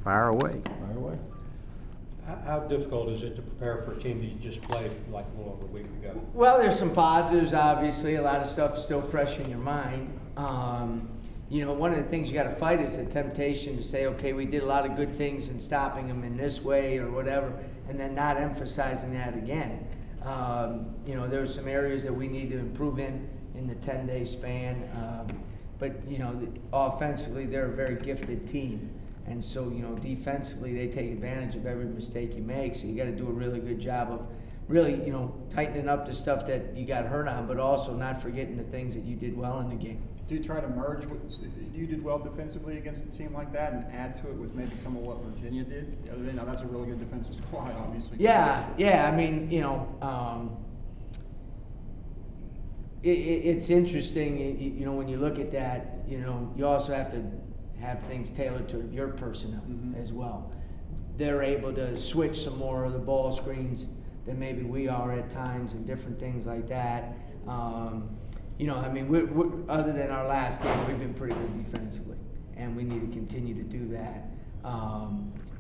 Fire away. Fire away. How difficult is it to prepare for a team that you just played like a little over a week ago? Well, there's some positives, obviously. A lot of stuff is still fresh in your mind. You know, one of the things you got to fight is the temptation to say, okay, we did a lot of good things in stopping them in this way or whatever, and then not emphasizing that again. You know, there's some areas that we need to improve in the 10-day span. But, you know, offensively, they're a very gifted team. And so, you know, defensively, they take advantage of every mistake you make. So you got to do a really good job of really, you know, tightening up the stuff that you got hurt on, but also not forgetting the things that you did well in the game. Do you try to merge what you did well defensively against a team like that and add to it with maybe some of what Virginia did the other day? Now, that's a really good defensive squad, obviously. Yeah. I mean, you know, it's interesting, you know, when you look at that, you know, you also have to have things tailored to your personnel as well. They're able to switch some more of the ball screens than maybe we are at times and different things like that. You know, I mean, we're, other than our last game, we've been pretty good defensively, and we need to continue to do that.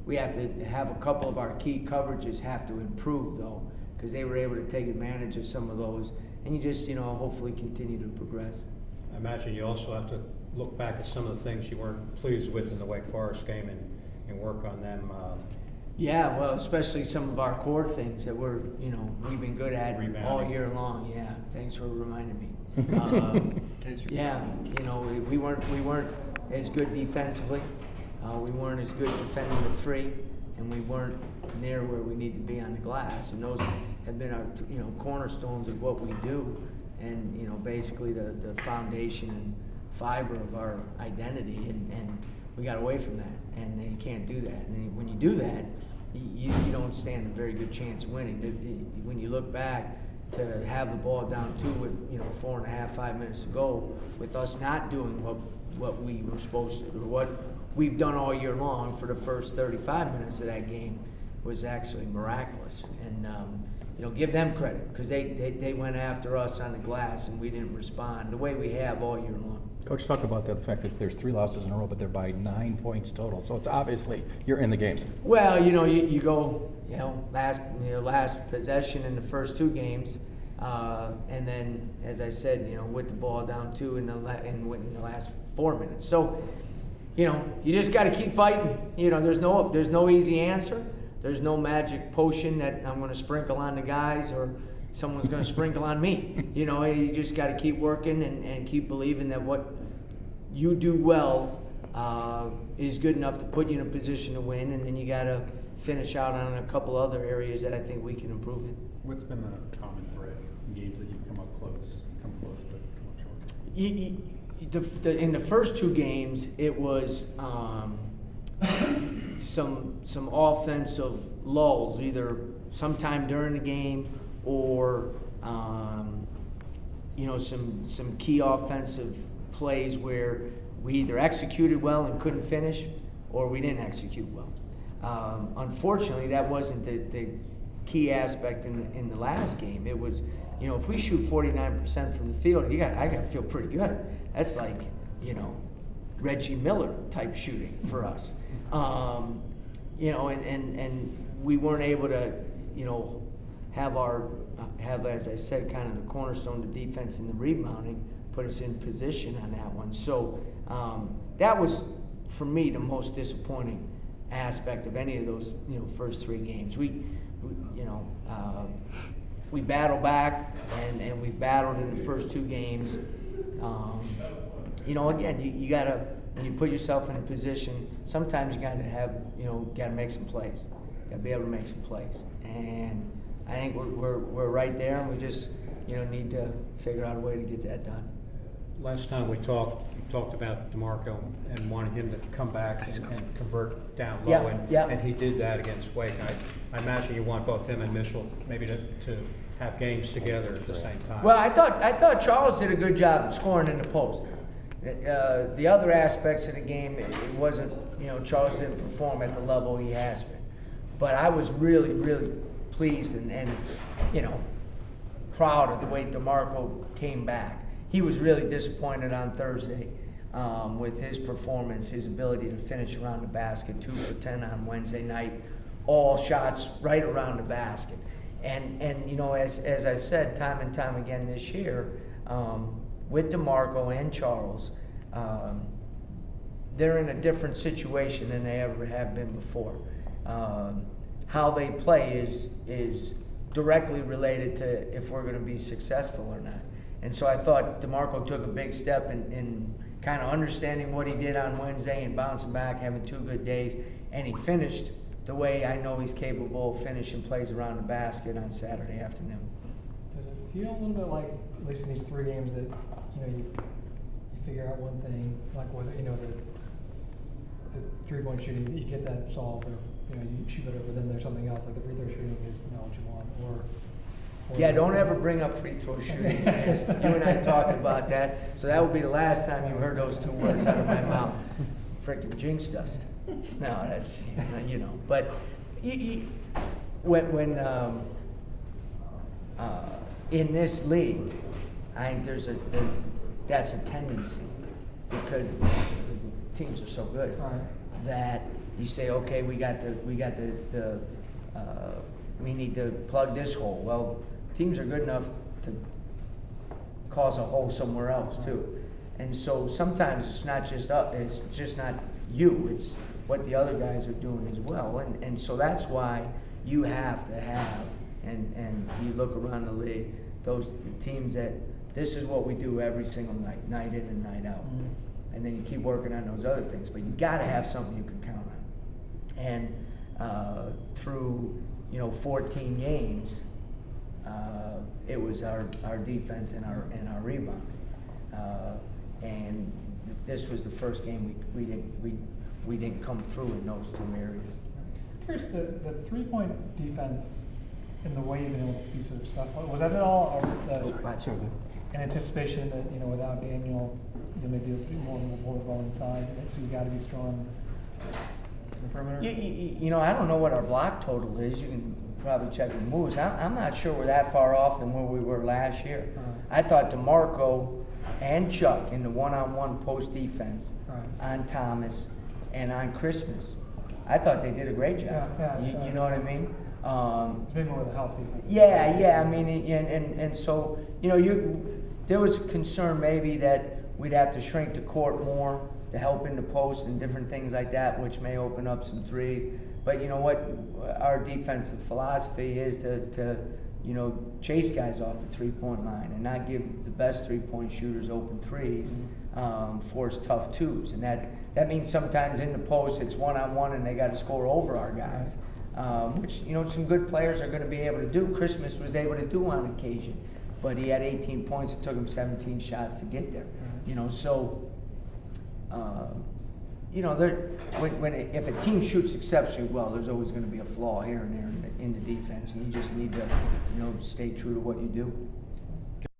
We have to have a couple of our key coverages have to improve, though, because they were able to take advantage of some of those, and you just, you know, hopefully continue to progress. I imagine you also have to look back at some of the things you weren't pleased with in the Wake Forest game and work on them. Yeah, well, especially some of our core things that we're, you know, we've been good at all year long. Yeah, thanks for reminding me. Yeah, you know, we weren't as good defensively. We weren't as good defending the three, and we weren't near where we need to be on the glass. And those have been our, you know, cornerstones of what we do, and you know, basically the foundation and fiber of our identity. And we got away from that, and you can't do that. And when you do that, you don't stand a very good chance of winning. When you look back, to have the ball down 2 with, you know, 4.5, 5 minutes to go, with us not doing what we were supposed to, or what we've done all year long for the first 35 minutes of that game, was actually miraculous. And you know, give them credit, because they went after us on the glass and we didn't respond the way we have all year long. Coach, talk about the fact that there's 3 losses in a row, but they're by 9 points total. So it's obviously you're in the games. Well, you know, you go, you know, last possession in the first 2 games, and then, as I said, you know, with the ball down 2 in the last 4 minutes. So, you know, you just got to keep fighting. You know, there's no easy answer. There's no magic potion that I'm going to sprinkle on the guys or someone's going to sprinkle on me. You know, you just got to keep working and keep believing that what you do well is good enough to put you in a position to win, and then you got to finish out on a couple other areas that I think we can improve in. What's been the common thread in games that you've come close but come up short? In the first 2 games, it was some offensive lulls, either sometime during the game or you know, some key offensive plays where we either executed well and couldn't finish, or we didn't execute well. Unfortunately, that wasn't the key aspect in the last game. It was, you know, if we shoot 49% from the field, I got to feel pretty good. That's like, you know, Reggie Miller type shooting for us. You know, and we weren't able to, you know, have, as I said, kind of the cornerstone of the defense and the rebounding, put us in position on that one. So that was, for me, the most disappointing aspect of any of those, you know, first 3 games. We battled back, and we've battled in the first 2 games. You know, again, you gotta, when you put yourself in a position, sometimes you gotta have, you know, gotta make some plays. You gotta be able to make some plays, and I think we're right there, and we just, you know, need to figure out a way to get that done. Last time we talked about DeMarco and wanted him to come back and convert down low, and he did that against Wake. I imagine you want both him and Mitchell maybe to have games together at the same time. Well, I thought Charles did a good job of scoring in the post. The other aspects of the game, it wasn't, you know, Charles didn't perform at the level he has been. But I was really, really pleased and you know, proud of the way DeMarco came back. He was really disappointed on Thursday. with his performance, his ability to finish around the basket, 2 for 10 on Wednesday night, all shots right around the basket. And you know, as I've said time and time again this year, with DeMarco and Charles, they're in a different situation than they ever have been before. How they play is directly related to if we're going to be successful or not. And so I thought DeMarco took a big step in kind of understanding what he did on Wednesday and bouncing back, having 2 good days, and he finished the way I know he's capable of finishing plays around the basket on Saturday afternoon. Does it feel a little bit like, at least in these 3 games, that you figure out one thing, like whether the 3-point shooting, you get that solved, or you shoot it over, then there's something else, like the free throw shooting is not what you want, or yeah, don't ever bring up free throw shooting. You and I talked about that, so that will be the last time you heard those 2 words out of my mouth. Freaking jinxed us. No, that's but when in this league, I think that's a tendency, because the teams are so good that you say, okay, we need to plug this hole. Well, teams are good enough to cause a hole somewhere else too. And so sometimes it's not just us, it's just not you, it's what the other guys are doing as well. And so that's why you have to have, and you look around the league, those teams that this is what we do every single night, night in and night out. Mm-hmm. And then you keep working on those other things, but you got to have something you can count on. And through 14 games, it was our defense and our rebound. And this was the first game we didn't come through in those 2 areas. Here's the 3-point defense and the way you've been able to do sort of stuff. Was that at all in anticipation that without Daniel, maybe a bit more of a ball inside, so you got to be strong in the perimeter? I don't know what our block total is. You can probably check the moves. I'm not sure we're that far off than where we were last year. I thought DeMarco and Chuck in the one-on-one post defense on Thomas and on Christmas, I thought they did a great job. You know what I mean? Maybe more of the help defense. Yeah. I mean, and so there was a concern maybe that we'd have to shrink the court more to help in the post and different things like that, which may open up some threes. But you know what? Our defensive philosophy is to chase guys off the 3-point line and not give the best 3-point shooters open threes, force tough 2s. And that means sometimes in the post it's one-on-one and they got to score over our guys, which some good players are going to be able to do. Christmas was able to do on occasion, but he had 18 points. It took him 17 shots to get there. If a team shoots exceptionally well, there's always going to be a flaw here and there in the defense, and you just need to stay true to what you do.